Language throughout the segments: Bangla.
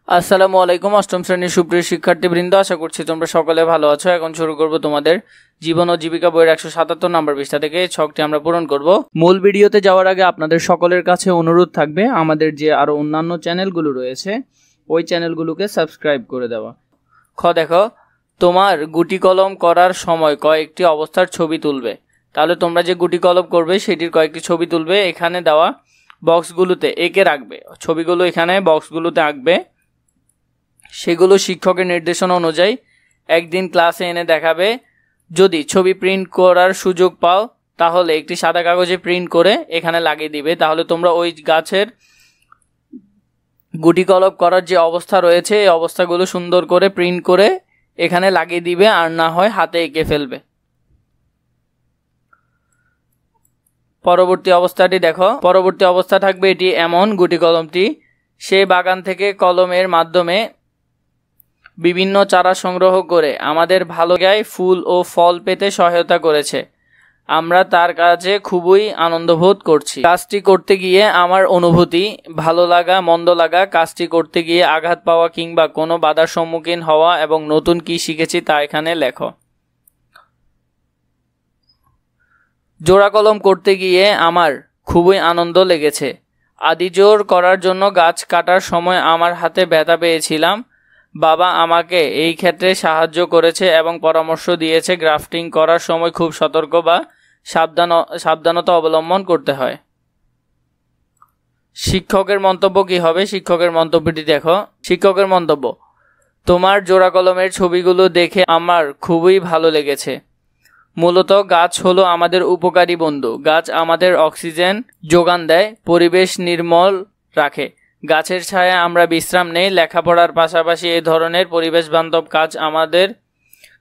আসসালামু আলাইকুম। অষ্টম শ্রেণীর সুপ্রিয় শিক্ষার্থীবৃন্দ, আশা করছি তোমরা সকলে ভালো আছো। এখন শুরু করব তোমাদের জীবন ও জীবিকা বইয়ের 177 নম্বর পৃষ্ঠা থেকে। এই ছকটি আমরা পূরণ করব। মূল ভিডিওতে যাওয়ার আগে আপনাদের সকলের কাছে অনুরোধ থাকবে আমাদের যে আরো অন্যান্য চ্যানেলগুলো রয়েছে ওই চ্যানেলগুলোকে সাবস্ক্রাইব করে দেওয়া। দেখো, তোমার গুটি কলম করার সময় কয়েকটি অবস্থার ছবি তুলবে। তাহলে তোমরা যে গুটি কলম করবে সেটির কয়েকটি ছবি তুলবে, এখানে দেওয়া বক্সগুলোতে এঁকে রাখবে। ছবিগুলো এখানে বক্সগুলোতে আঁকবে, সেগুলো শিক্ষকের নির্দেশনা অনুযায়ী একদিন ক্লাসে এনে দেখাবে। যদি ছবি প্রিন্ট করার সুযোগ পাও তাহলে একটি সাদা কাগজে প্রিন্ট করে এখানে লাগিয়ে দিবে। তাহলে তোমরা ওই গাছের গুটি কলম করার যে অবস্থা রয়েছে এই অবস্থাগুলো সুন্দর করে প্রিন্ট করে এখানে লাগিয়ে দিবে, আর না হয় হাতে এঁকে ফেলবে। পরবর্তী অবস্থাটি দেখো। পরবর্তী অবস্থা থাকবে এটি এমন: গুটি কলমটি সেই বাগান থেকে কলমের মাধ্যমে বিভিন্ন চারা সংগ্রহ করে আমাদের ভালো জায়গায় ফুল ও ফল পেতে সহায়তা করেছে। আমরা তার কাছে খুবই আনন্দ বোধ করছি। কাজটি করতে গিয়ে আমার অনুভূতি, ভালো লাগা, মন্দ লাগা, কাজটি করতে গিয়ে আঘাত পাওয়া কিংবা কোনো বাধার সম্মুখীন হওয়া এবং নতুন কি শিখেছি তা এখানে লেখো। জোড়া কলম করতে গিয়ে আমার খুবই আনন্দ লেগেছে। আদি জোর করার জন্য গাছ কাটার সময় আমার হাতে ব্যথা পেয়েছিলাম। বাবা আমাকে এই ক্ষেত্রে সাহায্য করেছে এবং পরামর্শ দিয়েছে গ্রাফটিং করার সময় খুব সতর্ক বা সাবধানতা অবলম্বন করতে হয়। শিক্ষকের মন্তব্য কি হবে? শিক্ষকের মন্তব্যটি দেখো। শিক্ষকের মন্তব্য: তোমার জোড়া কলমের ছবিগুলো দেখে আমার খুবই ভালো লেগেছে। মূলত গাছ হলো আমাদের উপকারী বন্ধু। গাছ আমাদের অক্সিজেন যোগান দেয়, পরিবেশ নির্মল রাখে। গাছের ছায়ায় আমরা বিশ্রাম নেই। লেখাপড়ার পাশাপাশি এই ধরনের পরিবেশ বান্ধব আমাদের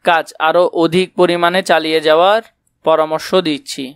কাজ আরও অধিক পরিমাণে চালিয়ে যাওয়ার পরামর্শ দিচ্ছি।